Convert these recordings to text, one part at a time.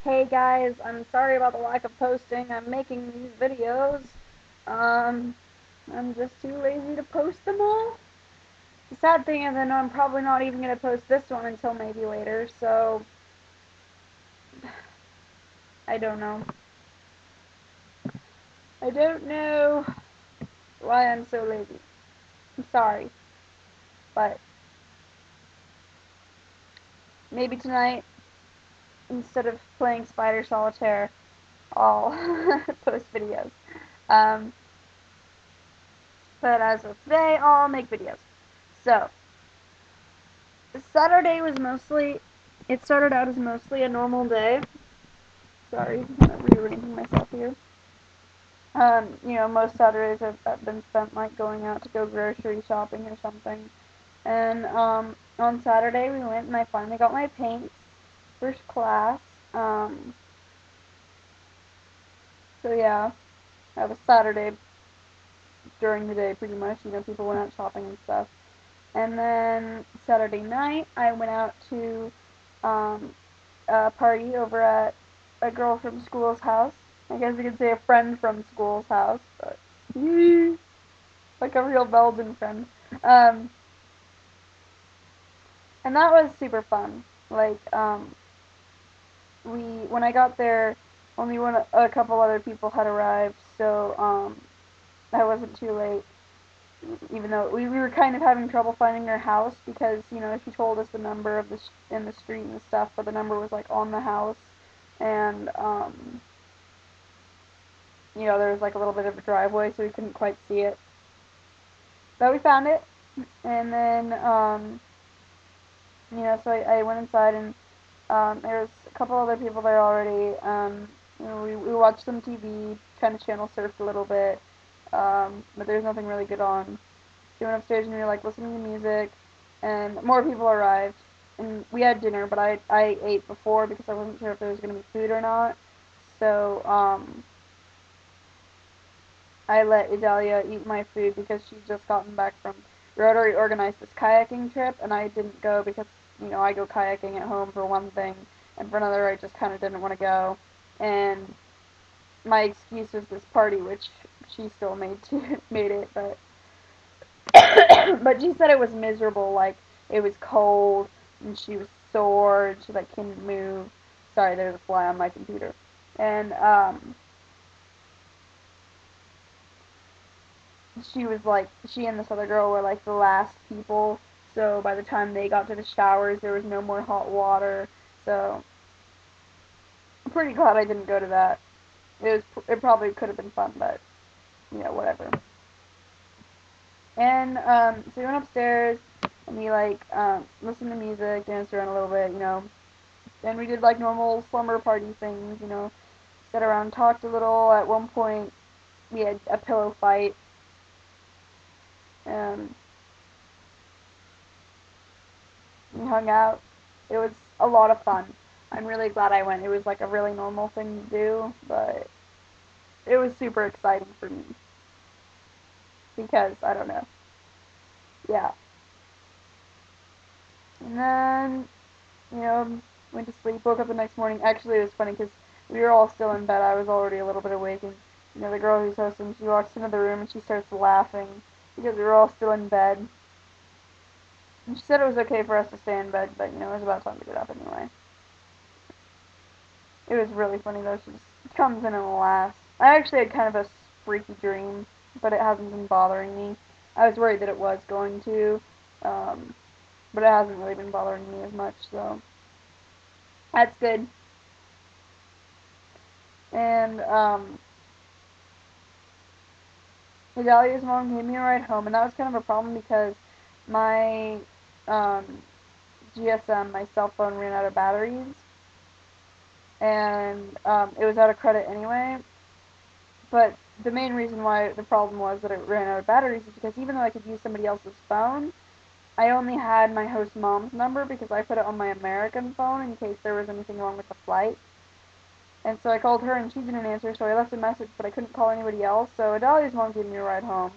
Hey guys, I'm sorry about the lack of posting. I'm making these videos. Um, I'm just too lazy to post them all. The sad thing is, I know I'm probably not even going to post this one until maybe later, so I don't know. I don't know why I'm so lazy. I'm sorry, but maybe tonight, instead of playing Spider Solitaire, I'll post videos. Um, but as of today, I'll make videos. So, Saturday was mostly, it started out as mostly a normal day. Sorry, I'm rearranging myself here. Most Saturdays have been spent like going out to go grocery shopping or something. And on Saturday we went and I finally got my paints, first class. Um, so yeah, that was Saturday during the day pretty much. People went out shopping and stuff. And then Saturday night I went out to um, party over at a girl from school's house. I guess you could say a friend from school's house, but like a real Belgian friend. Um, and that was super fun. When I got there, only a couple other people had arrived, so I wasn't too late. Even though we were kind of having trouble finding their house because she told us the number of in the street and stuff, but the number was like on the house, and there was like a little bit of a driveway, so we couldn't quite see it. But we found it, and then so I went inside, and there was a couple other people there already. We watched some TV, kind of channel surfed a little bit, but there's nothing really good on. We went upstairs and we were like listening to music, and more people arrived, and we had dinner, but I ate before because I wasn't sure if there was gonna be food or not. So I let Idalia eat my food because she'd just gotten back from Rotary organized this kayaking trip, and I didn't go because I go kayaking at home for one thing, and for another I just kind of didn't want to go, and my excuse was this party, which she still made it, but but she said it was miserable, like it was cold and she was sore and she like couldn't move. Sorry, there's a fly on my computer, and she and this other girl were like the last people, so by the time they got to the showers there was no more hot water, so I'm pretty glad I didn't go to that. It probably could have been fun, but whatever. And so we went upstairs and we like listened to music, danced around a little bit, and we did like normal slumber party things, sat around, talked a little. At one point we had a pillow fight, and we hung out. It was a lot of fun. I'm really glad I went. It was like a really normal thing to do, but it was super exciting for me because I don't know. Yeah. And then, went to sleep, woke up the next morning. Actually, it was funny because we were all still in bed. I was already a little bit awake, and the girl who's hosting, she walks into the room and she starts laughing because we were all still in bed. And she said it was okay for us to stay in bed, but it was about time to get up anyway. It was really funny though. She just comes in and laughs. I actually had kind of a freaky dream, but it hasn't been bothering me. I was worried that it was going to, um, but it hasn't really been bothering me as much, so that's good. And Idalia's mom gave me a ride home, and that was kind of a problem because my um, GSM, my cell phone, ran out of batteries, and it was out of credit anyway. But the main reason why the problem was that it ran out of batteries is because even though I could use somebody else's phone, I only had my host mom's number because I put it on my American phone in case there was anything wrong with the flight. And so I called her and she didn't answer, so I left a message, but I couldn't call anybody else. So Idalia's mom gave me a ride home,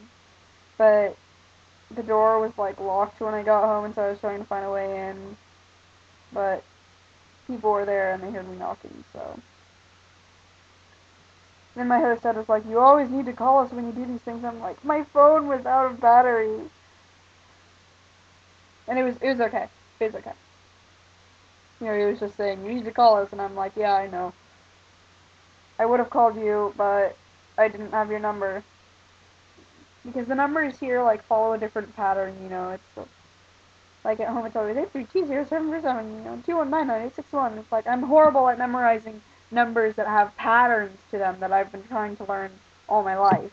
but the door was like locked when I got home, and so I was trying to find a way in. But people were there and they heard me knocking, so. Then my host said, was like, you always need to call us when you do these things. I'm like, my phone was out of battery. And it was okay. It was okay. You know, he was just saying, you need to call us, and I'm like, yeah, I know. I would have called you, but I didn't have your number. Because the numbers here, like, follow a different pattern, you know, it's, like, at home it's always 8320747, you know, 2199861. It's like, I'm horrible at memorizing numbers that have patterns to them that I've been trying to learn all my life.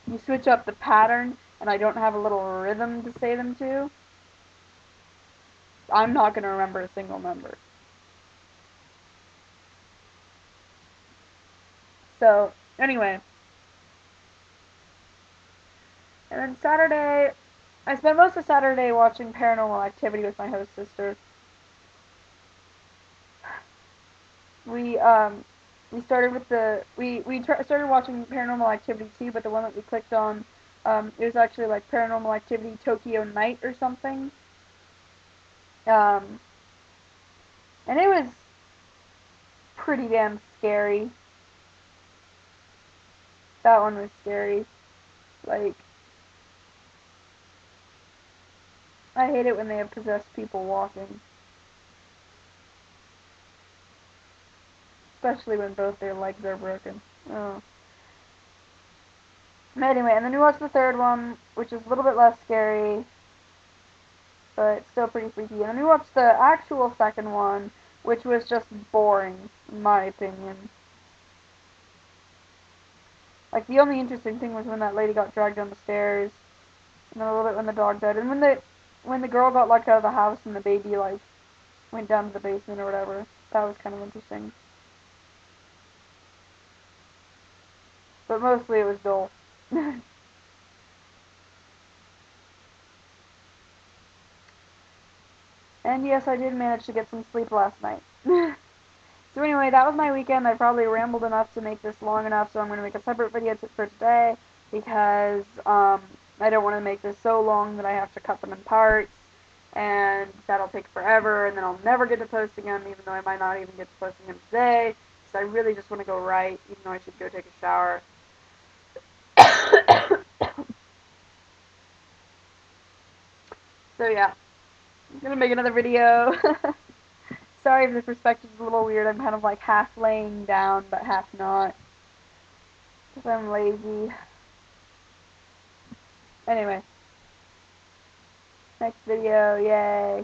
You switch up the pattern, and I don't have a little rhythm to say them to, I'm not going to remember a single number. So, anyway. And then Saturday, I spent most of Saturday watching Paranormal Activity with my host sister. We started with started watching Paranormal Activity 2, but the one that we clicked on, it was actually like Paranormal Activity Tokyo Night or something. And it was pretty damn scary. That one was scary. Like, I hate it when they have possessed people walking. Especially when both their legs are broken. Oh. Anyway, and then we watched the third one, which is a little bit less scary, but still pretty freaky. And then we watched the actual second one, which was just boring, in my opinion. Like, the only interesting thing was when that lady got dragged down the stairs, and then a little bit when the dog died, and when the girl got locked out of the house and the baby, like, went down to the basement or whatever. That was kind of interesting. But mostly it was dull. And yes, I did manage to get some sleep last night. So anyway, that was my weekend. I probably rambled enough to make this long enough, so I'm going to make a separate video for today, because I don't want to make this so long that I have to cut them in parts, and that'll take forever, and then I'll never get to post again, even though I might not even get to post again today, because I really just want to go right, even though I should go take a shower. So yeah, I'm going to make another video. Sorry if the perspective is a little weird. I'm kind of like half laying down, but half not. Because I'm lazy. Anyway. Next video, yay.